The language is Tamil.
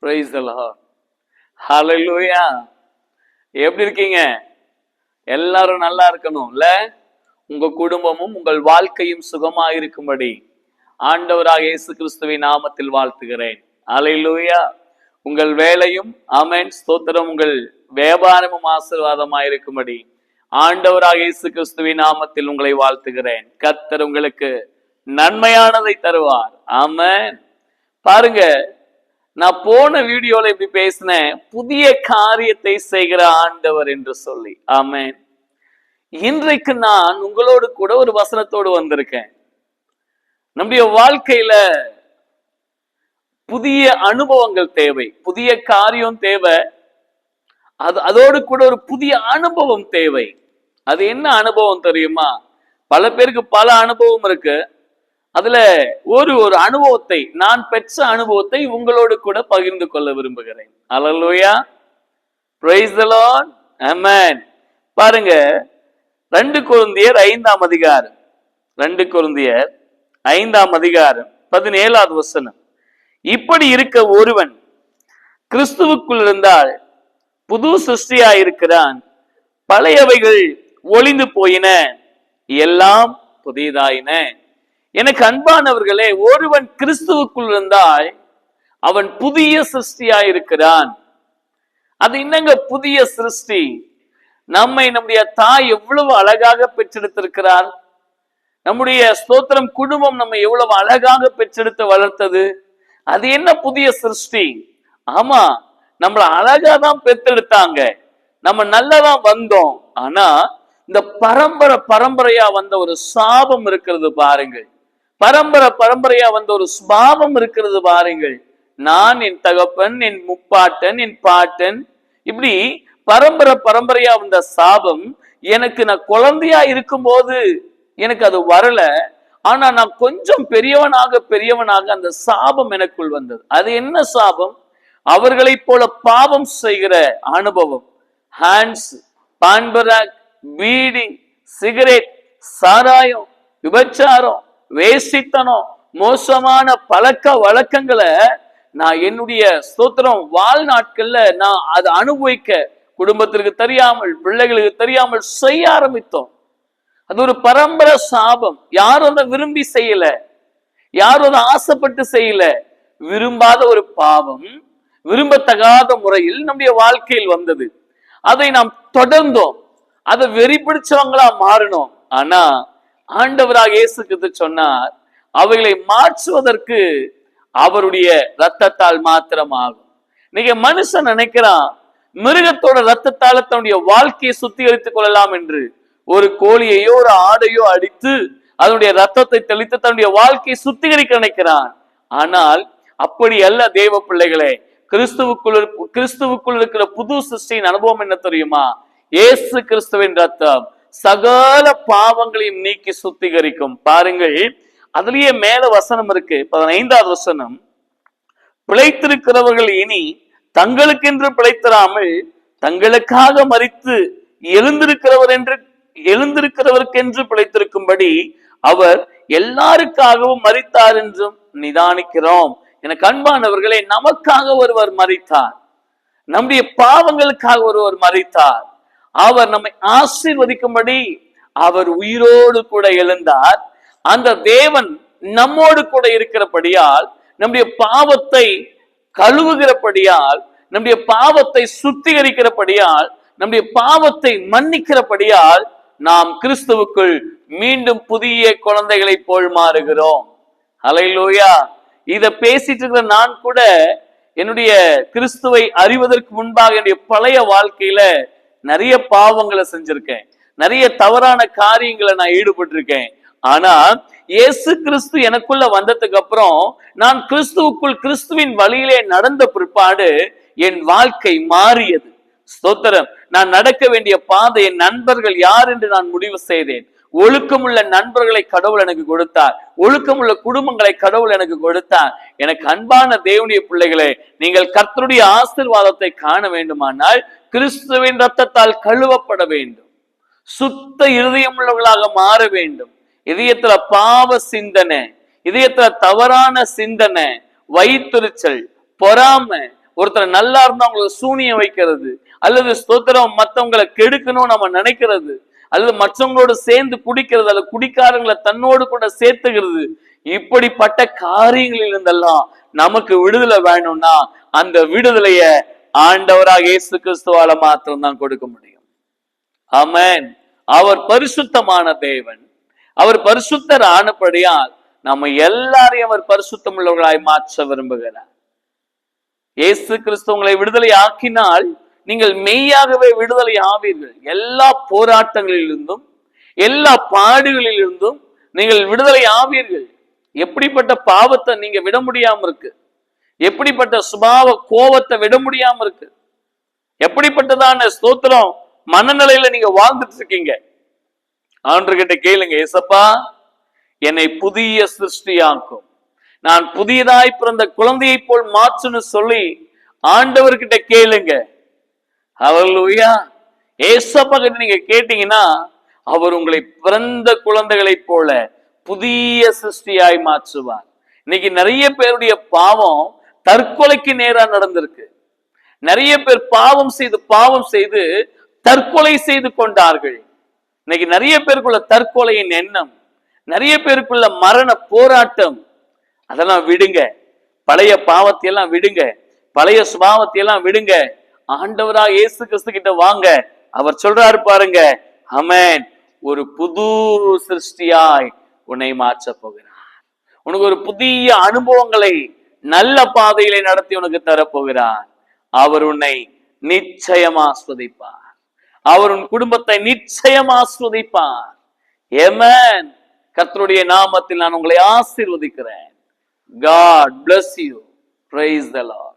Praise the Lord. Hallelujah. எப்படி இருக்கீங்க? எல்லாரும் நல்லா இருக்கணும்ல? உங்க குடும்பமும் உங்கள் வாழ்க்கையும் சுகமாக இருக்கும்படி ஆண்டவராக இயேசு கிறிஸ்துவின் நாமத்தில் வாழ்த்துகிறேன். ஹல்லேலூயா. உங்கள் வேலையும் ஆமென் ஸ்தோத்திரம், உங்கள் வியாபாரமும் ஆசீர்வாதமாக இருக்கும்படி ஆண்டவராக இயேசு கிறிஸ்துவின் நாமத்தில் உங்களை வாழ்த்துகிறேன். கர்த்தர் உங்களுக்கு நன்மையானதை தருவார். ஆமென். பாருங்க, நான் போன வீடியோல இப்படி பேசினேன், புதிய காரியத்தை செய்கிற ஆண்டவர் என்று சொல்லி. ஆமென். இன்றைக்கு நான் உங்களோடு கூட ஒரு வசனத்தோடு வந்திருக்கேன். நம்முடைய வாழ்க்கையில புதிய அனுபவங்கள் தேவை, புதிய காரியம் தேவை, அதோடு கூட ஒரு புதிய அனுபவம் தேவை. அது என்ன அனுபவம் தெரியுமா? பல பேருக்கு பல அனுபவம் இருக்கு. அதுல ஒரு அனுபவத்தை, நான் பெற்ற அனுபவத்தை உங்களோடு கூட பகிர்ந்து கொள்ள விரும்புகிறேன். Hallelujah. Praise the lord. Amen. பாருங்க, 2 கொரிந்தியர் 5ஆம் அதிகாரம், 2 கொரிந்தியர் 5ஆம் அதிகாரம் 17வது வசனம். இப்படி இருக்க ஒருவன் கிறிஸ்துவுக்குள் இருந்தால் புது சிருஷ்டியாயிருக்கிறான், பழையவைகள் ஒளிந்து போயின, எல்லாம் புதிதாயின. எனக்கு அன்பானவர்களே, ஒருவன் கிறிஸ்துவுக்குள் இருந்தால் அவன் புதிய சிருஷ்டியாயிருக்கிறான். அது என்னங்க புதிய சிருஷ்டி? நம்மை நம்முடைய தாய் எவ்வளவு அழகாக பெற்றெடுத்திருக்கிறார். நம்முடைய ஸ்தோத்திரம் குடும்பம் நம்ம எவ்வளவு அழகாக பெற்றெடுத்து வளர்த்தது. அது என்ன புதிய சிருஷ்டி? ஆமா, நம்மள அழகா தான் பெற்றெடுத்தாங்க, நம்ம நல்லதான் வந்தோம். ஆனா இந்த பரம்பரையா வந்த ஒரு சாபம் இருக்கிறது பாருங்கள். பரம்பரையா வந்த ஒரு சுபாவம் இருக்கிறது பாருங்கள். நான், என் தகப்பன், என் முப்பாட்டன், என் பாட்டன், இப்படி பரம்பரையா வந்த சாபம் எனக்கு நான் குழந்தையா இருக்கும் போது எனக்கு அது வரல. ஆனா நான் கொஞ்சம் பெரியவனாக அந்த சாபம் எனக்குள் வந்தது. அது என்ன சாபம்? அவர்களைப் போல பாவம் செய்கிற அனுபவம். ஹான்ஸ், பான்பராக், பீடி, சிகரெட், சாராயம், விபச்சாரம், வேசித்தனம், மோசமான பழக்க வழக்கங்களை நான் என்னுடைய ஸ்தோத்திரம் வாழ்நாட்கள்ல நான் அதை அனுபவிக்க, குடும்பத்திற்கு தெரியாமல், பிள்ளைகளுக்கு தெரியாமல் செய்ய ஆரம்பித்தோம். அது ஒரு பரம்பரை சாபம். யாரும் அதை விரும்பி செய்யல, யாரும் அதை ஆசைப்பட்டு செய்யல. விரும்பாத ஒரு பாவம், விரும்பத்தகாத முறையில் நம்முடைய வாழ்க்கையில் வந்தது. அதை நாம் தொடர்ந்தோம், அதை வெறி பிடிச்சவங்களா மாறினோம். ஆனா ஆண்டவராக இயேசு கிறிஸ்து சொன்னார், அவைகளை மாற்றுவதற்கு அவருடைய ரத்தத்தால் மாத்திரம் ஆகும். நீங்க மனுஷன் நினைக்கிறான் மிருகத்தோட ரத்தத்தால தன்னுடைய வாழ்க்கையை சுத்திகரித்துக் கொள்ளலாம் என்று. ஒரு கோழியையோ ஒரு ஆடையோ அடித்து அதனுடைய ரத்தத்தை தெளித்து தன்னுடைய வாழ்க்கையை சுத்திகரிக்க நினைக்கிறான். ஆனால் அப்படி அல்ல தேவ பிள்ளைகளே. கிறிஸ்துவுக்குள் இருக்கிற புது சிருஷ்டியின் அனுபவம் என்ன தெரியுமா? இயேசு கிறிஸ்துவின் ரத்தம் சகல பாவங்களையும் நீக்கி சுத்திகரிக்கும். பாருங்கள், அதுலயே மேல வசனம் இருக்கு, 15வது வசனம். பிழைத்திருக்கிறவர்கள் இனி தங்களுக்கென்று பிழைத்திராமல் தங்களுக்காக மரித்து எழுந்திருக்கிறவருக்கென்று பிழைத்திருக்கும்படி அவர் எல்லாருக்காகவும் மரித்தார் என்றும் நிதானிக்கிறோம். எனக்கு அன்பானவர்களே, நமக்காக ஒருவர் மரித்தார், நம்முடைய பாவங்களுக்காக ஒருவர் மரித்தார். அவர் நம்மை ஆசீர்வதிக்கும்படி அவர் உயிரோடு கூட எழுந்தார். அந்த தேவன் நம்மோடு கூட இருக்கிறபடியால், நம்முடைய பாவத்தை கழுவுகிறபடியால், நம்முடைய பாவத்தை சுத்திகரிக்கிறபடியால், நம்முடைய பாவத்தை மன்னிக்கிறபடியால் நாம் கிறிஸ்துவுக்குள் மீண்டும் புதிய குழந்தைகளை போல் மாறுகிறோம். ஹல்லேலூயா. இத பேசிட்டு இருக்கிற நான் கூட என்னுடைய கிறிஸ்துவை அறிவதற்கு முன்பாக என்னுடைய பழைய வாழ்க்கையில நிறைய பாவங்களை செஞ்சிருக்கேன், நிறைய தவறான காரியங்களை நான் ஈடுபட்டிருக்கேன். ஆனா இயேசு கிறிஸ்து எனக்குள்ள வந்ததுக்கு அப்புறம், நான் கிறிஸ்துவுக்குள் கிறிஸ்துவின் வழியிலே நடந்த பிற்பாடு என் வாழ்க்கை மாறியது. ஸ்தோத்திரம். நான் நடக்க வேண்டிய பாதை, என் நண்பர்கள் யார் என்று நான் முடிவு செய்தேன். ஒழுக்கமுள்ள நண்பர்களை கடவுள் எனக்கு கொடுத்தார், ஒழுக்கமுள்ள குடும்பங்களை கடவுள் எனக்கு கொடுத்தார். எனக்கு அன்பான தேவனுடைய பிள்ளைகளே, நீங்கள் கர்த்தருடைய ஆசீர்வாதத்தை காண வேண்டுமானால் கிறிஸ்துவின் ரத்தத்தால் கழுவப்பட வேண்டும், சுத்த இருதயம் உள்ளவர்களாக மாற வேண்டும். இதயத்துல பாவ சிந்தனை, இதயத்துல தவறான சிந்தனை, வயிற்றுச்சல், பொறாமை, ஒருத்தர் நல்லா இருந்தா அவங்களுக்கு சூனியம் வைக்கிறது, அல்லது ஸ்தோத்திரம் மத்தவங்களை கெடுக்கணும் நம்ம நினைக்கிறது, அல்லது மற்றவங்களோட சேர்ந்து குடிக்கிறது, அல்லது குடிக்காரங்களை தன்னோடு கூட சேர்த்துக்கிறது, இப்படிப்பட்ட காரியங்களில் இருந்தெல்லாம் நமக்கு விடுதலை வேணும்னா அந்த விடுதலைய ஆண்டவராக இயேசு கிறிஸ்துவால மாத்திரம் தான் கொடுக்க முடியும். ஆமென். அவர் பரிசுத்தமான தேவன். அவர் பரிசுத்தர் ஆனபடியால் நம்ம எல்லாரையும் அவர் பரிசுத்தம் உள்ளவர்களாய் மாற்ற விரும்புகிறார். இயேசு கிறிஸ்து உங்களை விடுதலை ஆக்கினால் நீங்கள் மெய்யாகவே விடுதலை ஆவீர்கள். எல்லா போராட்டங்களிலிருந்தும் எல்லா பாடுகளிலிருந்தும் நீங்கள் விடுதலை ஆவீர்கள். எப்படிப்பட்ட பாவத்தை நீங்க விட முடியாம இருக்கு, எப்படிப்பட்ட சுபாவ கோபத்தை விட முடியாம இருக்கு, எப்படிப்பட்டதான ஸ்தோத்திரம் மனநிலையில நீங்க வாழ்ந்துட்டு இருக்கீங்க, ஆண்டவர்கிட்ட கேளுங்க. ஏசப்பா, என்னை புதிய சிருஷ்டியாக்கும், நான் புதியதாய் பிறந்த குழந்தையை போல் மாற்றுன்னு சொல்லி ஆண்டவர்கிட்ட கேளுங்க. ஹல்லேலூயா. ஏசப்பா கிட்ட நீங்க கேட்டீங்கன்னா அவர் உங்களை பிறந்த குழந்தைகளை போல புதிய சிருஷ்டியாய் மாற்றுவார். இன்னைக்கு நிறைய பேருடைய பாவம் தற்கொலைக்கு நேரா நடந்திருக்கு. நிறைய பேர் பாவம் செய்து தற்கொலை செய்து கொண்டார்கள். இன்னைக்கு நிறைய பேருக்குள்ள தற்கொலையின் எண்ணம், நிறைய பேருக்குள்ள மரண போராட்டம். அதெல்லாம் விடுங்க. பழைய பாவத்தை எல்லாம் விடுங்க, பழைய சுபாவத்தை எல்லாம் விடுங்க. ஆண்டவராக இயேசு கிறிஸ்து கிட்ட வாங்க. அவர் சொல்றாரு பாருங்க, ஆமென், ஒரு புது சிருஷ்டியாய் உன்னை மாற்ற போகிறார். உனக்கு ஒரு புதிய அனுபவங்களை நல்ல பாதையிலே நடத்தி உனக்கு தரப்போகிறார். அவர் உன்னை நிச்சயம் ஆஸ்வதிப்பார். அவர் உன் குடும்பத்தை நிச்சயம் ஆஸ்வதிப்பார். ஆமென். கர்த்தருடைய நாமத்தில் நான் உங்களை ஆசீர்வதிக்கிறேன். God bless you. Praise the Lord.